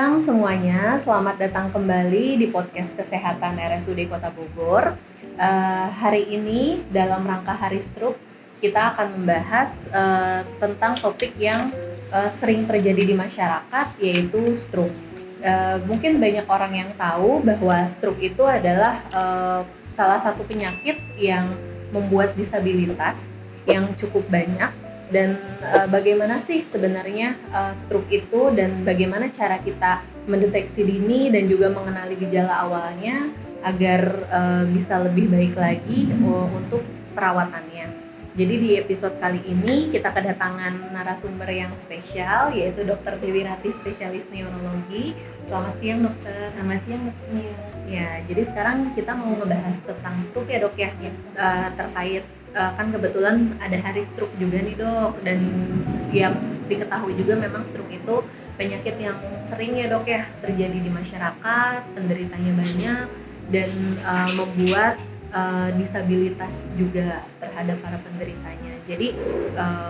siang semuanya, selamat datang kembali di podcast Kesehatan RSUD Kota Bogor. Hari ini dalam rangka Hari Stroke, kita akan membahas tentang topik yang sering terjadi di masyarakat, yaitu stroke. Mungkin banyak orang yang tahu bahwa stroke itu adalah salah satu penyakit yang membuat disabilitas yang cukup banyak. Dan bagaimana sih sebenarnya stroke itu dan bagaimana cara kita mendeteksi dini dan juga mengenali gejala awalnya agar bisa lebih baik lagi untuk perawatannya. Jadi di episode kali ini kita kedatangan narasumber yang spesial, yaitu Dr. Dewi Rati, spesialis neurologi. Selamat siang dokter. Selamat siang dokter. Ya, jadi sekarang kita mau ngebahas tentang stroke ya dok ya, terkait kan kebetulan ada hari stroke juga nih dok, dan ya diketahui juga memang stroke itu penyakit yang sering ya dok ya terjadi di masyarakat, penderitanya banyak dan membuat disabilitas juga terhadap para penderitanya. Jadi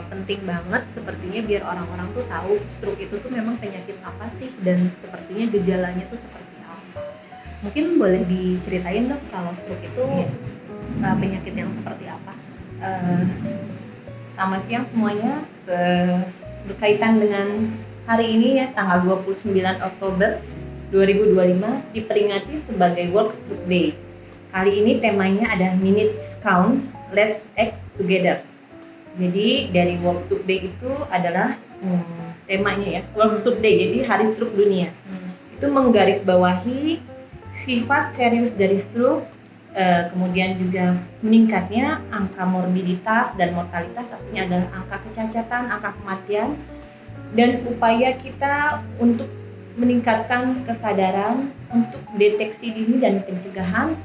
penting banget sepertinya biar orang-orang tuh tahu stroke itu tuh memang penyakit apa sih dan sepertinya gejalanya tuh seperti apa. Mungkin boleh diceritain dok kalau stroke itu penyakit yang seperti apa? Selamat siang semuanya. Berkaitan dengan hari ini ya, tanggal 29 Oktober 2025 diperingati sebagai World Stroke Day. Kali ini temanya ada Minutes Count, Let's Act Together. Jadi dari World Stroke Day itu adalah temanya ya, World Stroke Day, jadi Hari Stroke Dunia. Itu menggarisbawahi sifat serius dari stroke, kemudian juga meningkatnya angka morbiditas dan mortalitas, artinya adalah angka kecacatan, angka kematian, dan upaya kita untuk meningkatkan kesadaran untuk deteksi dini dan pencegahan,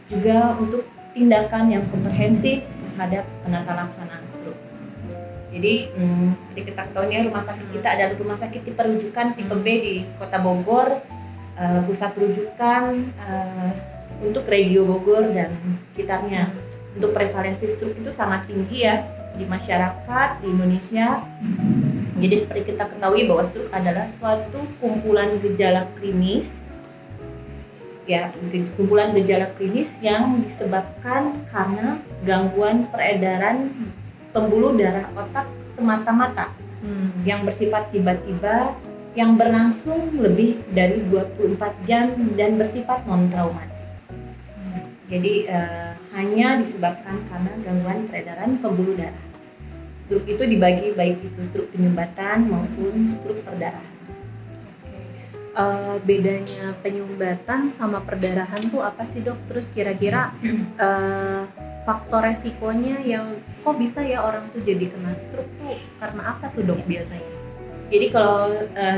juga untuk tindakan yang komprehensif terhadap penata laksanaan stroke. Jadi seperti kita ketahui, rumah sakit kita adalah rumah sakit tipe rujukan tipe B di Kota Bogor, pusat rujukan untuk Regio Bogor dan sekitarnya. Untuk prevalensi stroke itu sangat tinggi ya di masyarakat di Indonesia. Jadi seperti kita ketahui bahwa stroke adalah suatu kumpulan gejala klinis ya, kumpulan gejala klinis yang disebabkan karena gangguan peredaran pembuluh darah otak semata-mata yang bersifat tiba-tiba, yang berlangsung lebih dari 24 jam dan bersifat non-traumatik. Jadi hanya disebabkan karena gangguan peredaran pembuluh darah. Stroke itu dibagi baik itu stroke penyumbatan maupun stroke perdarahan. Bedanya penyumbatan sama perdarahan tuh apa sih dok? Terus kira-kira faktor resikonya yang kok bisa ya orang tuh jadi kena stroke tuh karena apa tuh dok biasanya? Jadi kalau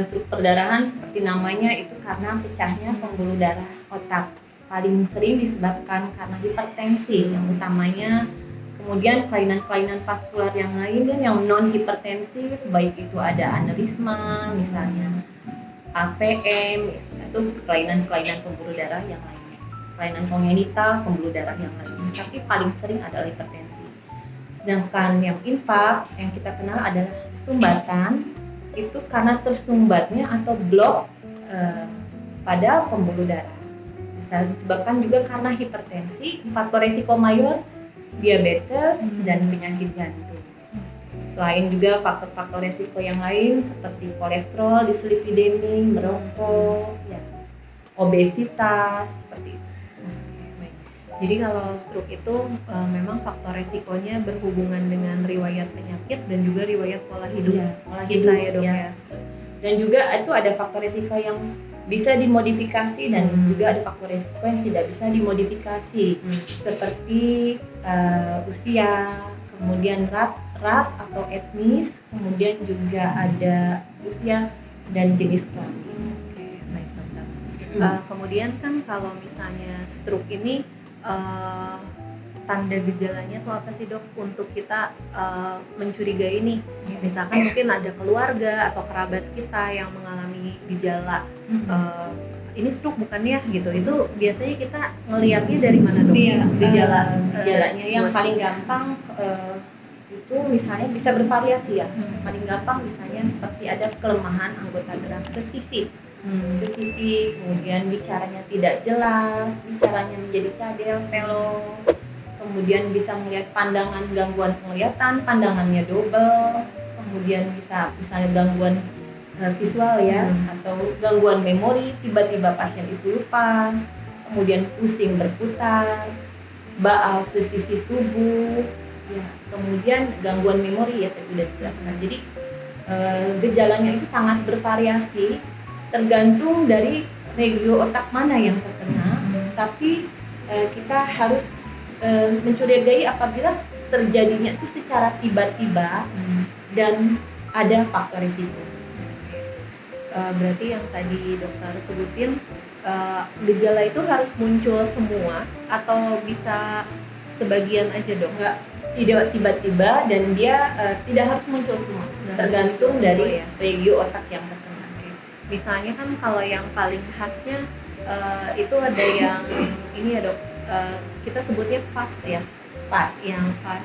stroke perdarahan seperti namanya itu karena pecahnya pembuluh darah otak. Paling sering disebabkan karena hipertensi yang utamanya, kemudian kelainan-kelainan vaskular yang lain dan yang non hipertensif, baik itu ada aneurisma misalnya, AVM, itu kelainan-kelainan pembuluh darah yang lainnya, kelainan kongenital pembuluh darah yang lainnya, tapi paling sering adalah hipertensi. Sedangkan yang infak yang kita kenal adalah sumbatan, itu karena tersumbatnya atau blok pada pembuluh darah. Bisa disebabkan juga karena hipertensi, faktor resiko mayor, diabetes, dan penyakit jantung. Selain juga faktor-faktor resiko yang lain seperti kolesterol, dislipidemi, merokok, ya, obesitas, seperti itu. Baik. Jadi kalau stroke itu memang faktor resikonya berhubungan dengan riwayat penyakit dan juga riwayat pola hidup, pola kita hidup ya dok ya. Dan juga itu ada faktor resiko yang bisa dimodifikasi dan juga ada faktor resiko yang tidak bisa dimodifikasi, seperti usia, kemudian ras atau etnis, kemudian juga ada usia dan jenis kelamin. Oke, baik dokter. Kemudian kan kalau misalnya stroke ini tanda gejalanya tuh apa sih dok untuk kita mencurigai nih? Misalkan mungkin ada keluarga atau kerabat kita yang mengalami gejala ini stroke bukannya gitu, itu biasanya kita ngelihatnya dari mana dok? Gejalanya yang paling gampang itu misalnya bisa bervariasi ya. Paling gampang misalnya seperti ada kelemahan anggota gerak sesisi ke sisi, kemudian bicaranya tidak jelas, bicaranya menjadi cadel, pelo, kemudian bisa melihat pandangan gangguan penglihatan, pandangannya double, kemudian bisa misalnya gangguan visual ya, atau gangguan memori, tiba-tiba pasien itu lupa, kemudian pusing berputar, baal sesisi tubuh, ya, kemudian gangguan memori ya tadi sudah dijelaskan. Jadi gejalanya itu sangat bervariasi, tergantung dari regio otak mana yang terkena. Tapi kita harus mencurigai apabila terjadinya itu secara tiba-tiba dan ada faktor risiko. Berarti yang tadi dokter sebutin, gejala itu harus muncul semua atau bisa sebagian aja dok? Enggak, tidak tiba-tiba dan dia tidak harus muncul semua, tergantung dari regio otak yang terkena. Misalnya kan kalau yang paling khasnya itu ada yang ini ya dok, kita sebutnya fas ya,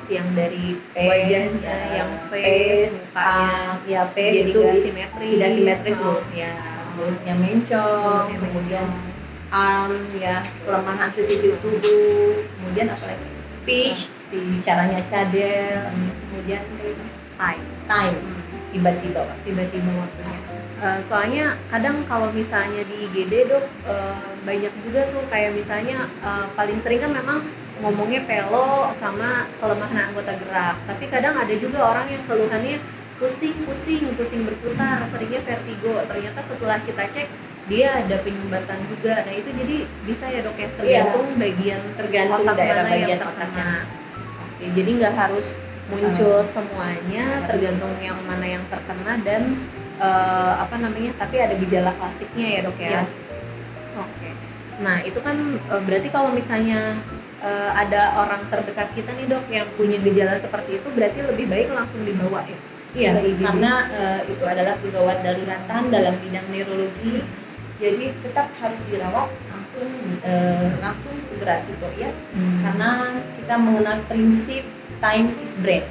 yang dari wajahnya, yang face, mukanya, ya face jadi itu nggak simetris, ya, mulutnya mencong, kemudian arm ya, kelemahan sisi tubuh, kemudian apalagi speech, bicaranya cadel, kemudian time, tiba-tiba waktunya. Soalnya kadang kalau misalnya di IGD dok, banyak juga tuh kayak misalnya paling sering kan memang ngomongnya pelo sama kelemahan anggota gerak, tapi kadang ada juga orang yang keluhannya pusing berputar, seringnya vertigo. Ternyata setelah kita cek dia ada penyumbatan juga. Nah itu jadi bisa ya dok ya, tergantung bagian otak daerah mana bagian yang terkena. Oke, jadi nggak harus muncul semuanya, tergantung yang mana yang terkena dan tapi ada gejala klasiknya ya dok ya. Oke. Nah itu kan berarti kalau misalnya ada orang terdekat kita nih dok yang punya gejala seperti itu, berarti lebih baik langsung dibawa ya? Iya, karena itu adalah gawat daruratan dalam bidang neurologi, jadi tetap harus dirawat langsung segera situ ya. Karena kita mengenal prinsip time is brain.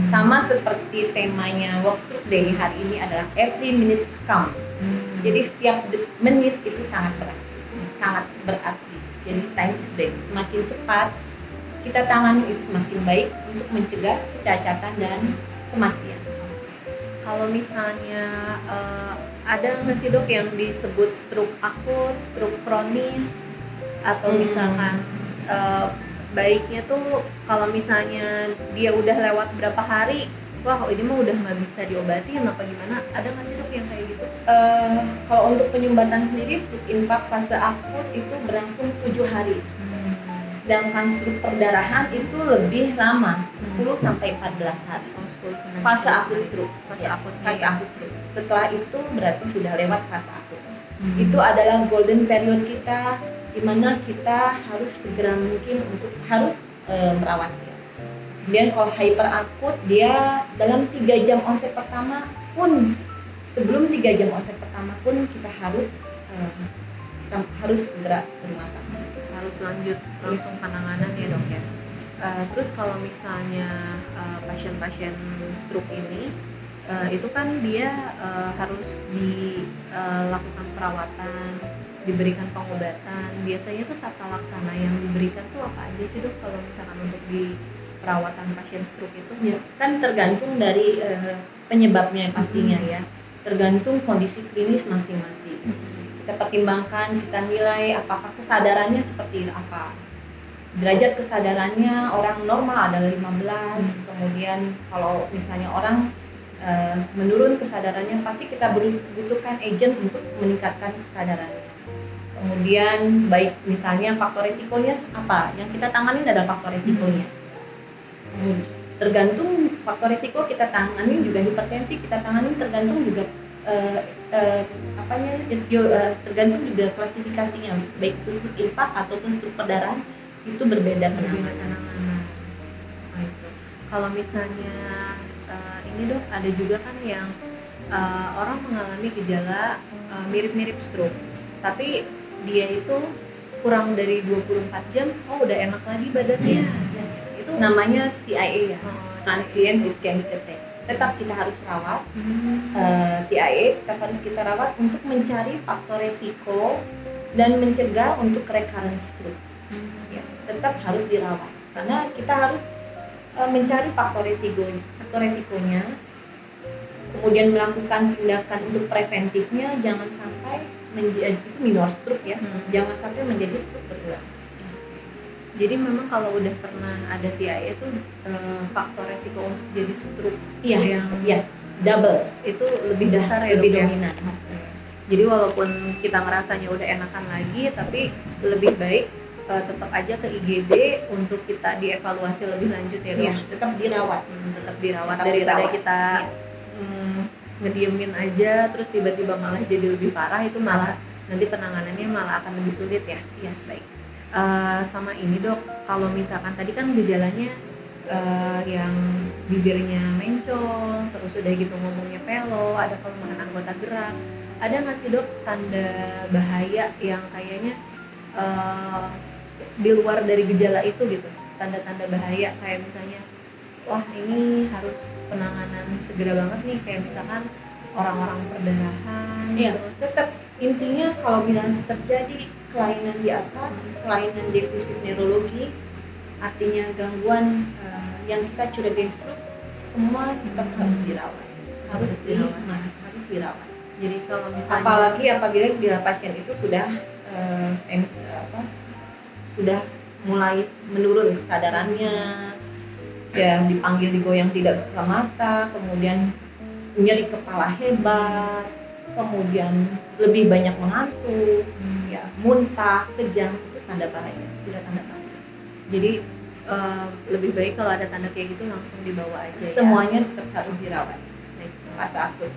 Sama seperti temanya Workstroke Day hari ini adalah every minute count. Jadi setiap menit itu sangat berarti. Jadi time is brain. Semakin cepat kita tangani itu semakin baik untuk mencegah kecacatan dan kematian. Kalau misalnya ada nggak sih dok yang disebut stroke akut, stroke kronis, atau misalkan baiknya tuh kalau misalnya dia udah lewat berapa hari, wah ini mah udah nggak bisa diobatin apa gimana? Ada nggak sih dok yang kayak gitu? Kalau untuk penyumbatan sendiri, stroke infark fase akut itu berlangsung 7 hari. Sedangkan stroke perdarahan itu lebih lama, 10 sampai 14 hari. Fase akut stroke. Fase akut stroke. Setelah itu berarti sudah lewat fase akut. Itu adalah golden period kita, di mana kita harus segera mungkin untuk merawatnya. Kemudian kalau hyperakut, dia dalam 3 jam onset pertama pun, sebelum 3 jam onset pertama pun kita harus segera ke rumah sakit. Harus lanjut langsung penanganan ya dok ya. Terus kalau misalnya pasien-pasien stroke ini itu kan dia harus dilakukan perawatan, diberikan pengobatan. Biasanya tuh tata laksana yang diberikan tuh apa aja sih dok kalau misalkan untuk di perawatan pasien stroke itu? Ya, kan tergantung dari penyebabnya pastinya ya. Tergantung kondisi klinis masing-masing. Kita pertimbangkan, kita nilai apakah kesadarannya seperti apa. Derajat kesadarannya orang normal adalah 15, kemudian kalau misalnya orang menurun kesadarannya, pasti kita butuhkan agent untuk meningkatkan kesadarannya. Kemudian baik misalnya faktor resikonya apa, yang kita tangani adalah faktor resikonya. Tergantung faktor resiko kita tangani, juga hipertensi kita tangani, tergantung juga tergantung juga klasifikasinya, baik itu stroke infark ataupun stroke perdarahan, itu berbeda penanganan. Kalau misalnya ini dok, ada juga kan yang orang mengalami gejala mirip-mirip stroke, tapi dia itu kurang dari 24 jam, udah enak lagi badannya. Itu namanya TIA ya, transient ischemic attack. tetap kita harus rawat. TIA tetap harus kita rawat untuk mencari faktor resiko dan mencegah untuk recurrent stroke. Ya, tetap harus dirawat karena kita harus mencari faktor resikonya, kemudian melakukan tindakan untuk preventifnya, jangan sampai menjadi minor stroke ya, jangan sampai menjadi stroke berulang. Jadi memang kalau udah pernah ada TIA itu faktor resiko untuk jadi stroke yang double itu lebih besar ya, lebih dok, dominan. Jadi walaupun kita ngerasanya udah enakan lagi, tapi lebih baik tetap aja ke IGD untuk kita dievaluasi lebih lanjut ya, dok. Tetap dirawat. Tetap dirawat daripada kita ngediemin aja terus tiba-tiba malah jadi lebih parah, itu malah nanti penanganannya malah akan lebih sulit ya. Baik. Sama ini, dok, kalau misalkan tadi kan gejalanya yang bibirnya mencong, terus udah gitu ngomongnya pelo, ada kelemahan anggota gerak, ada nggak sih, dok, tanda bahaya yang kayaknya di luar dari gejala itu gitu, tanda-tanda bahaya kayak misalnya wah ini harus penanganan segera banget nih, kayak misalkan orang-orang perdarahan. Terus tetap intinya kalau bilang terjadi kelainan di atas, kelainan defisit neurologi, artinya gangguan yang kita curigai stroke, semua tetap harus dirawat. Harus dirawat. Jadi kalau misalnya apalagi apabila bila pasien itu sudah sudah mulai menurun kesadarannya, ya dipanggil digoyang tidak buka mata, kemudian nyeri kepala hebat, kemudian lebih banyak mengantuk, ya muntah, kejang, itu tanda bahaya, tidak tanda bahaya. Jadi lebih baik kalau ada tanda kayak gitu langsung dibawa aja. Semuanya tetap harus dirawat. Fase akut.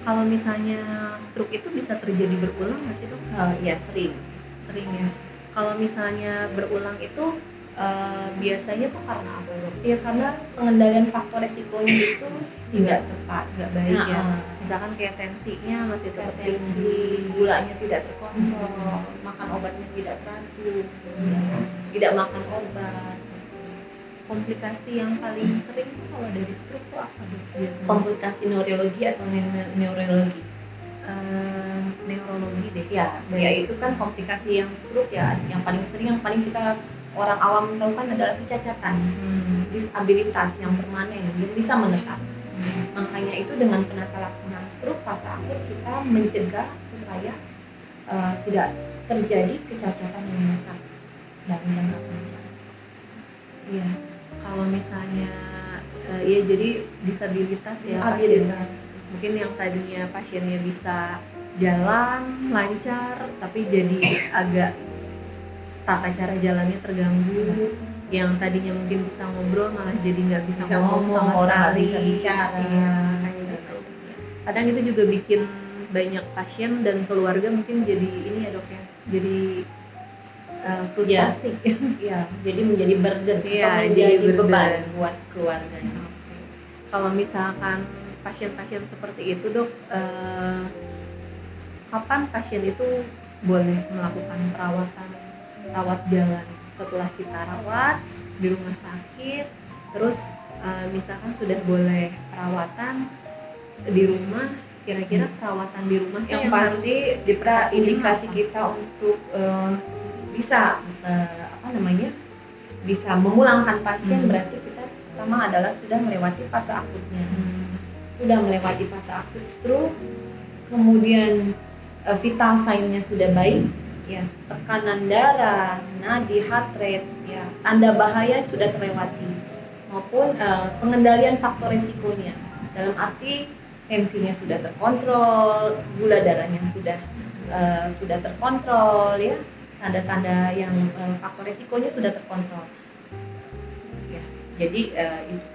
Kalau misalnya stroke itu bisa terjadi berulang nggak sih, dok? Ya sering ya. Kalau misalnya berulang itu biasanya tuh karena apa, dok? Ya karena pengendalian faktor resikonya itu tidak tepat, nggak baik ya. Misalkan kayak tensinya masih tetap tinggi, gulanya tidak terkontrol, makan obatnya tidak teratur, tidak makan obat. Komplikasi yang paling sering tuh kalau dari stroke tuh apa, dok, biasanya? Komplikasi neurologi atau neurologi? Neurologi deh. Ya itu kan komplikasi yang stroke ya, yang paling sering, yang paling kita orang awam tahu kan adalah kecacatan, disabilitas yang permanen yang bisa menetap. Makanya itu dengan penata laksanaan stroke fase akhir kita mencegah supaya tidak terjadi kecacatan yang menetap dalam jangka panjang. Iya. Kalau misalnya ya jadi disabilitas ya. Disabilitas. Mungkin yang tadinya pasiennya bisa jalan lancar tapi jadi agak tata cara jalannya terganggu, yang tadinya mungkin bisa ngobrol malah jadi nggak bisa ngomong sama sekali. Bisa bicara. Kayak gitu. Kadang itu juga bikin banyak pasien dan keluarga mungkin jadi ini ya, dok ya, jadi frustasi. Ya, jadi menjadi burden, jadi beban buat keluarganya. Kalau misalkan pasien-pasien seperti itu, dok, kapan pasien itu boleh melakukan rawat jalan setelah kita rawat di rumah sakit, terus misalkan sudah boleh perawatan di rumah, kira-kira perawatan di rumah yang pasti indikasi kita untuk bisa bisa memulangkan pasien, berarti kita pertama adalah sudah melewati fase akutnya, sudah melewati fase akut stroke, kemudian vital sign-nya sudah baik, ya, tekanan darah, nadi, heart rate, ya, tanda bahaya sudah terlewati, maupun pengendalian faktor risikonya, dalam arti tensinya sudah terkontrol, gula darahnya sudah terkontrol, ya, tanda-tanda yang faktor risikonya sudah terkontrol, ya. Jadi itu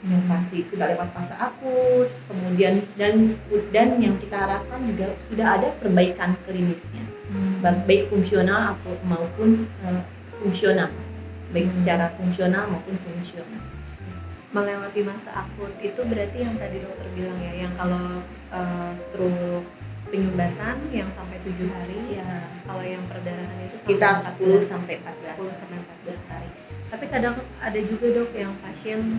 yang pasti sudah lewat fase akut, kemudian dan yang kita harapkan juga sudah ada perbaikan klinisnya, baik fungsional maupun fungsional, baik secara fungsional maupun fungsional. Melewati masa akut itu berarti yang tadi dokter bilang ya, yang kalau stroke penyumbatan yang sampai 7 hari, ya, kalau yang perdarahan itu sekitar 10 sampai 14 hari. Tapi kadang ada juga, dok, yang pasien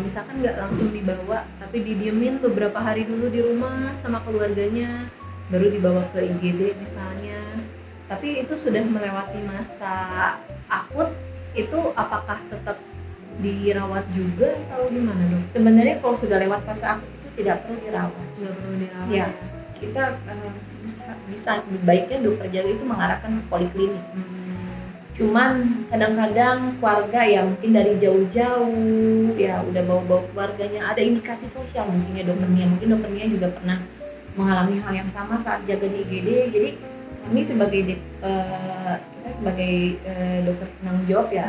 misalkan nggak langsung dibawa, tapi didiemin beberapa hari dulu di rumah sama keluarganya, baru dibawa ke IGD misalnya. Tapi itu sudah melewati masa akut, itu apakah tetap dirawat juga atau gimana dok? Sebenarnya kalau sudah lewat fase akut itu tidak perlu dirawat. Nggak perlu dirawat Ya. ya? Kita bisa baiknya dokter jaga itu mengarahkan ke poliklinik. Cuman kadang-kadang keluarga ya mungkin dari jauh-jauh ya udah bawa-bawa keluarganya, ada indikasi sosial mungkin ya dokternya juga pernah mengalami hal yang sama saat jaga di IGD. Jadi kami sebagai kita sebagai dokter penanggung jawab ya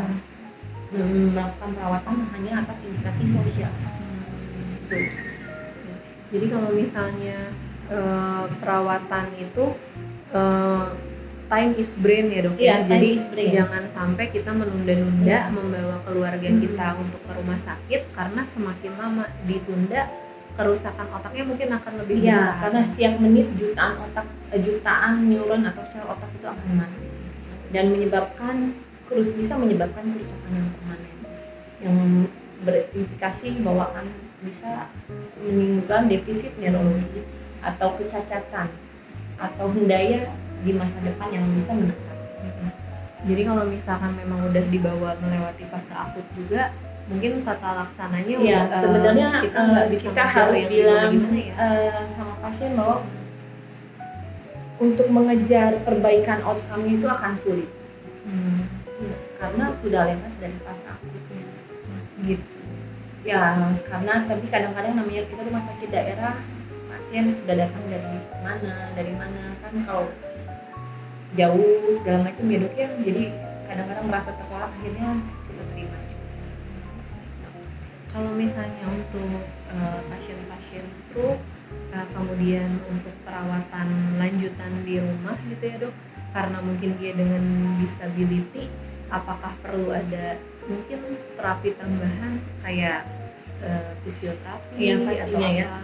melakukan perawatan hanya atas indikasi sosial. Jadi kalau misalnya perawatan itu time is brain ya dok ya. Iya, time Jadi is brain. jangan sampai kita menunda-nunda Iya. membawa keluarga kita untuk ke rumah sakit, karena semakin lama ditunda kerusakan otaknya mungkin akan lebih Iya, besar. karena setiap menit jutaan neuron atau sel otak itu akan mati dan bisa menyebabkan kerusakan yang permanen yang berimplikasi bahwa akan bisa menimbulkan defisit neurologi atau kecacatan atau hendaya di masa depan yang bisa menetap. Jadi kalau misalkan memang udah dibawa melewati fase akut juga, mungkin tata laksananya Iya, sebenarnya kita nggak bisa kita mengejar harus yang bilang gimana ya. sama pasien bahwa untuk mengejar perbaikan outcome itu akan sulit karena sudah lewat dari fase akutnya gitu ya. Karena tapi kadang-kadang namanya kita rumah sakit daerah, pasien sudah datang dari mana kan, kalau jauh segala macam ya dok ya, jadi kadang-kadang merasa tertolak, akhirnya kita terima. Kalau misalnya untuk pasien-pasien stroke, kemudian untuk perawatan lanjutan di rumah gitu ya dok, karena mungkin dia dengan disability, apakah perlu ada mungkin terapi tambahan kayak fisioterapi Iya, atau pastinya ya. apa?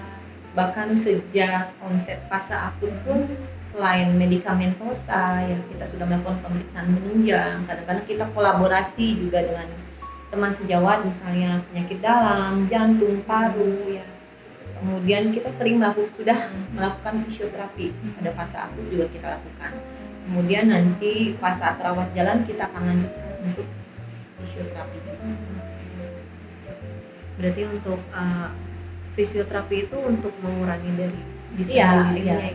Bahkan sejak onset fase akut pun selain medikamentosa yang kita sudah melakukan pemeriksaan menunjang, kadang-kadang kita kolaborasi juga dengan teman sejawat, misalnya penyakit dalam, jantung, paru ya. Kemudian kita sering sudah melakukan fisioterapi pada fase akut juga kita lakukan. Kemudian nanti pas saat rawat jalan kita akan lanjutkan untuk fisioterapi. Berarti untuk fisioterapi itu untuk mengurangi dari Iya, disability-nya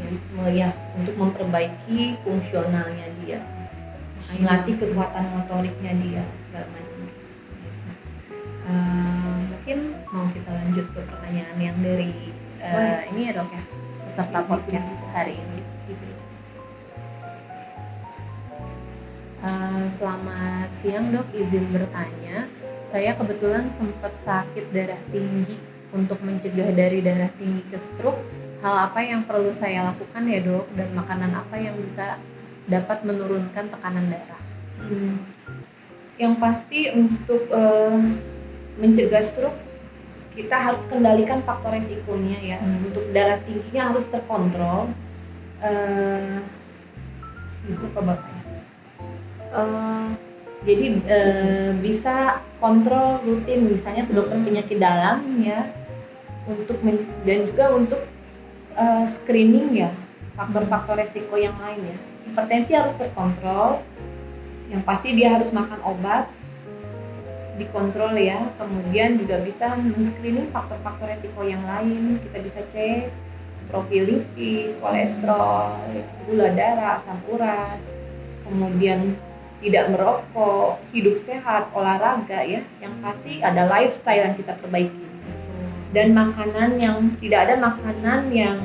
ya, untuk memperbaiki fungsionalnya dia, melatih kekuatan motoriknya dia, segala macam. Mungkin mau kita lanjut ke pertanyaan yang dari ini ya dok ya, peserta podcast hari ini. Selamat siang dok, izin bertanya. Saya kebetulan sempat sakit darah tinggi. Untuk mencegah dari darah tinggi ke stroke, hal apa yang perlu saya lakukan ya dok? Dan makanan apa yang bisa dapat menurunkan tekanan darah? Yang pasti untuk mencegah stroke kita harus kendalikan faktor resikonya ya. Untuk darah tingginya harus terkontrol. Itu apa bapaknya? Jadi bisa kontrol rutin, misalnya ke dokter penyakit dalam ya, dan juga untuk screening ya faktor-faktor resiko yang lain ya. Hipertensi harus terkontrol, yang pasti dia harus makan obat, dikontrol ya. Kemudian juga bisa men-screening faktor-faktor resiko yang lain. Kita bisa cek profil lipid, kolesterol, gula darah, asam urat, kemudian tidak merokok, hidup sehat, olahraga ya. Yang pasti ada lifestyle yang kita perbaiki. Dan makanan yang tidak ada makanan yang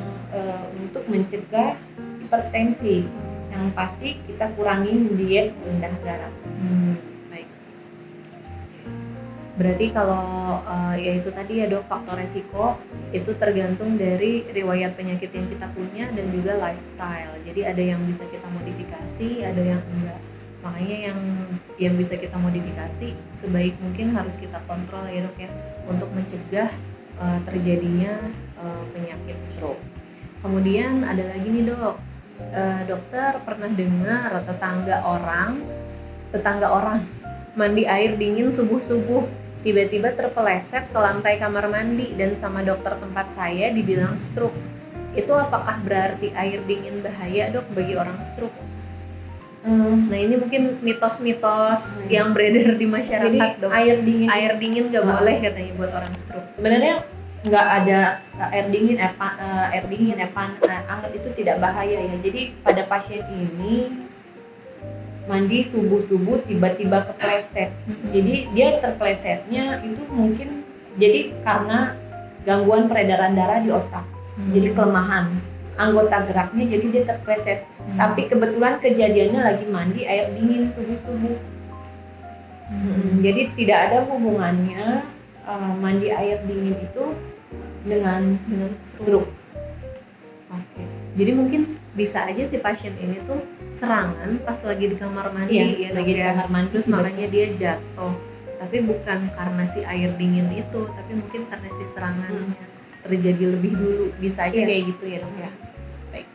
untuk mencegah hipertensi. Yang pasti kita kurangin diet rendah garam. Baik. Berarti kalau ya itu tadi ya dok, faktor resiko itu tergantung dari riwayat penyakit yang kita punya dan juga lifestyle. Jadi ada yang bisa kita modifikasi, ada yang enggak. Makanya yang bisa kita modifikasi sebaik mungkin harus kita kontrol ya dok ya, untuk mencegah terjadinya penyakit stroke. Kemudian ada lagi nih dok, dokter pernah dengar tetangga orang mandi air dingin subuh-subuh. tiba-tiba terpeleset ke lantai kamar mandi dan sama dokter tempat saya dibilang stroke. Itu apakah berarti air dingin bahaya, Dok, bagi orang stroke? Nah, ini mungkin mitos-mitos yang beredar di masyarakat. Jadi Dok. Air dingin nggak boleh katanya buat orang stroke. Sebenarnya nggak ada air dingin, air hangat itu tidak bahaya ya. Jadi pada pasien ini mandi subuh-subuh tiba-tiba kepleset. Jadi dia terplesetnya itu mungkin jadi karena gangguan peredaran darah di otak. Jadi kelemahan anggota geraknya, jadi dia terpleset. Tapi kebetulan kejadiannya lagi mandi air dingin subuh-subuh. Jadi tidak ada hubungannya mandi air dingin itu dengan stroke. Oke. Jadi mungkin bisa aja si pasien ini tuh serangan pas lagi di kamar mandi, ya, lagi di kamar mandi, terus makanya dia jatuh. Tapi bukan karena si air dingin itu, tapi mungkin karena si serangannya terjadi lebih dulu. Bisa aja kayak gitu ya, Dok ya. Baik.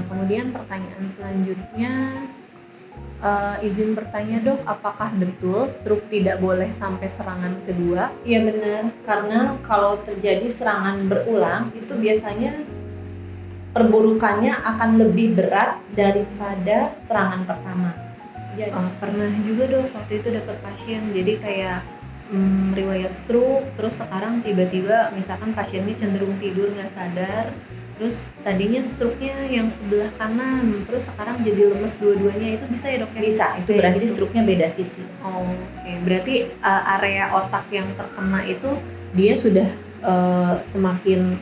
Kemudian pertanyaan selanjutnya, izin bertanya, Dok, apakah betul stroke tidak boleh sampai serangan kedua? Iya benar, karena kalau terjadi serangan berulang itu biasanya perburukannya akan lebih berat daripada serangan pertama. Jadi, pernah juga, Dok, waktu itu dapat pasien, jadi kayak riwayat stroke, terus sekarang tiba-tiba misalkan pasiennya cenderung tidur nggak sadar, terus tadinya stroke-nya yang sebelah kanan, terus sekarang jadi lemes dua-duanya, itu bisa ya, Dok? bisa, itu berarti stroke-nya beda sisi. Oke, berarti area otak yang terkena itu dia sudah semakin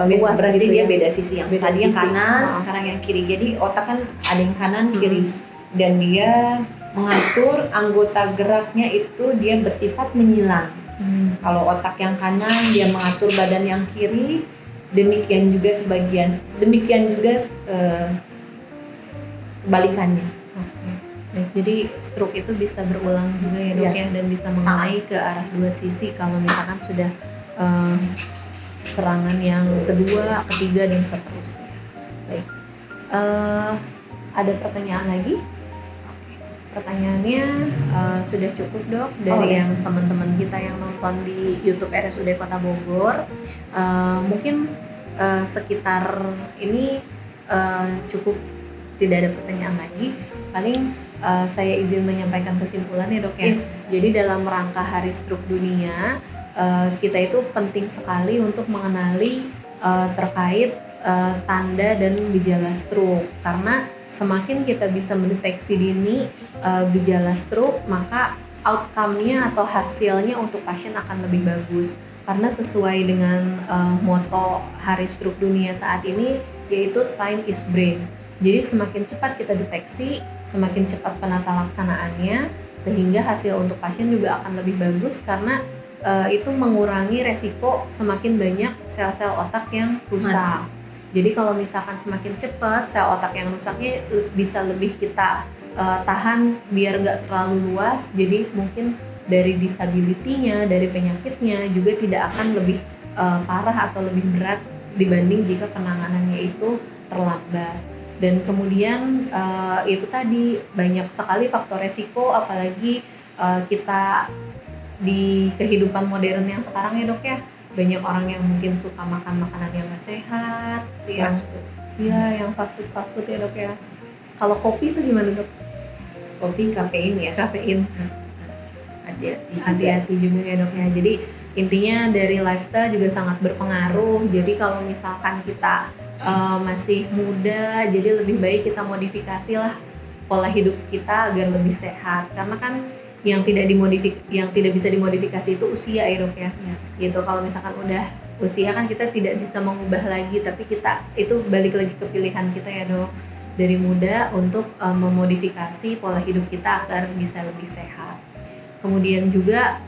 luas, berarti gitu dia ya? beda sisi, yang Beda tadi yang sisi. kanan, sekarang yang kiri. Jadi otak kan ada yang kanan kiri, dan dia mengatur anggota geraknya itu dia bersifat menyilang. Kalau otak yang kanan dia mengatur badan yang kiri, demikian juga kebalikannya. Oke. Baik, jadi stroke itu bisa berulang juga ya, Dok ya, dan bisa mengenai ke arah dua sisi kalau misalkan sudah serangan yang kedua, ketiga, dan seterusnya. Baik, ada pertanyaan lagi? Pertanyaannya sudah cukup, Dok, dari yang teman-teman kita yang nonton di YouTube RSUD Kota Bogor. Mungkin sekitar ini cukup, tidak ada pertanyaan lagi. Paling saya izin menyampaikan kesimpulan ya, Dok ya. Jadi dalam rangka Hari Stroke Dunia, kita itu penting sekali untuk mengenali terkait tanda dan gejala stroke, karena semakin kita bisa mendeteksi dini gejala stroke, maka outcome-nya atau hasilnya untuk pasien akan lebih bagus. Karena sesuai dengan moto Hari Stroke Dunia saat ini, yaitu time is brain. Jadi semakin cepat kita deteksi, semakin cepat penata laksanaannya, sehingga hasil untuk pasien juga akan lebih bagus, karena itu mengurangi resiko semakin banyak sel-sel otak yang rusak. Jadi kalau misalkan semakin cepat sel otak yang rusaknya bisa lebih kita tahan biar nggak terlalu luas, jadi mungkin dari disability-nya, dari penyakitnya juga tidak akan lebih parah atau lebih berat dibanding jika penanganannya itu terlambat. Dan kemudian itu tadi banyak sekali faktor resiko, apalagi kita di kehidupan modern yang sekarang ya, Dok ya, banyak orang yang mungkin suka makan makanan yang gak sehat, yang fast food ya, Dok ya. Kalau kopi itu gimana, Dok? Kopi kafein ya. Kafein. Hati-hati juga ya, Dok ya. Jadi intinya dari lifestyle juga sangat berpengaruh. Jadi kalau misalkan kita masih muda, jadi lebih baik kita modifikasi lah pola hidup kita agar lebih sehat. Karena kan yang tidak bisa dimodifikasi itu usia ya, Dok ya. Gitu, kalau misalkan udah usia kan kita tidak bisa mengubah lagi, tapi kita itu balik lagi ke pilihan kita ya, Dok, dari muda untuk memodifikasi pola hidup kita agar bisa lebih sehat. Kemudian juga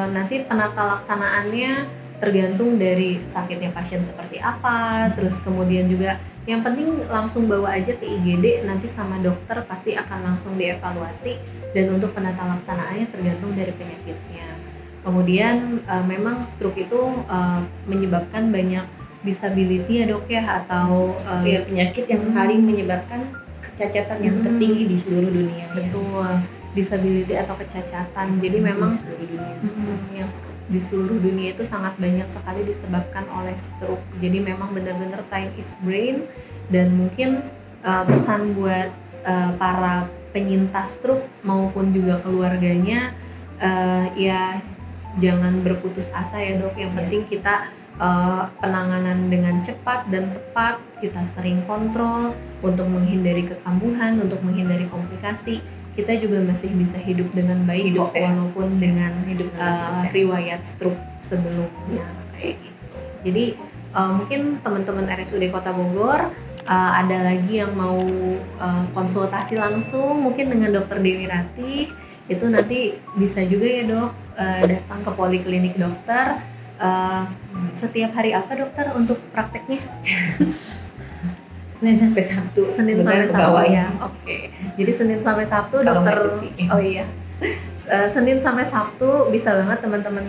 nanti penata laksanaannya tergantung dari sakitnya pasien seperti apa, terus kemudian juga yang penting langsung bawa aja ke IGD, nanti sama dokter pasti akan langsung dievaluasi, dan untuk penata laksanaannya tergantung dari penyakitnya. Kemudian memang stroke itu menyebabkan banyak disability ya, Dok ya, atau penyakit yang paling menyebabkan kecacatan yang tertinggi di seluruh dunia. Betul. disability atau kecacatan. Jadi memang yang di seluruh dunia itu sangat banyak sekali disebabkan oleh stroke. Jadi memang benar-benar time is brain, dan mungkin pesan buat para penyintas stroke maupun juga keluarganya, ya jangan berputus asa ya dok. Yang penting kita penanganan dengan cepat dan tepat, kita sering kontrol untuk menghindari kekambuhan, untuk menghindari komplikasi. Kita juga masih bisa hidup dengan baik kok, walaupun dengan riwayat stroke sebelumnya kayak gitu. Jadi mungkin teman-teman RSUD Kota Bogor ada lagi yang mau konsultasi langsung mungkin dengan Dokter Dewi Ratih, itu nanti bisa juga ya dok datang ke poliklinik dokter. Setiap hari apa dokter untuk prakteknya? Senin sampai Sabtu. Senin sampai Sabtu ya. Oke. Jadi Senin sampai Sabtu kalau dokter. cuti. Oh iya. Senin sampai Sabtu bisa banget teman-teman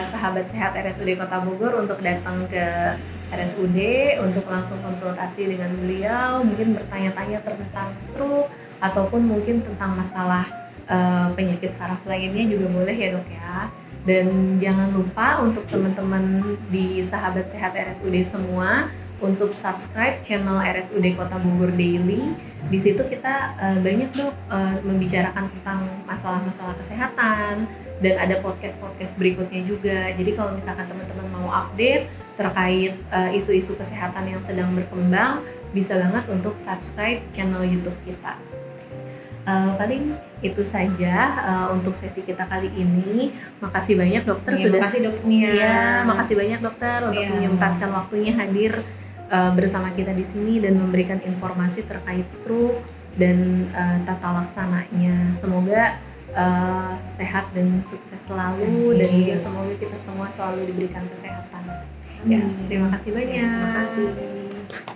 sahabat sehat RSUD Kota Bogor untuk datang ke RSUD untuk langsung konsultasi dengan beliau, mungkin bertanya-tanya tentang stroke ataupun mungkin tentang masalah penyakit saraf lainnya juga boleh ya dok ya. Dan jangan lupa untuk teman-teman di sahabat sehat RSUD semua untuk subscribe channel RSUD Kota Bogor Daily. Di situ kita banyak dok membicarakan tentang masalah-masalah kesehatan, dan ada podcast-podcast berikutnya juga. Jadi kalau misalkan teman-teman mau update terkait isu-isu kesehatan yang sedang berkembang, bisa banget untuk subscribe channel YouTube kita. Paling itu saja untuk sesi kita kali ini. Makasih banyak dokter sudah. Makasih dokternya. Iya, makasih banyak dokter untuk menyempatkan waktunya hadir bersama kita di sini dan memberikan informasi terkait stroke dan tata laksananya. Semoga sehat dan sukses selalu, dan juga semoga kita semua selalu diberikan kesehatan. Ya, terima kasih banyak. Terima kasih.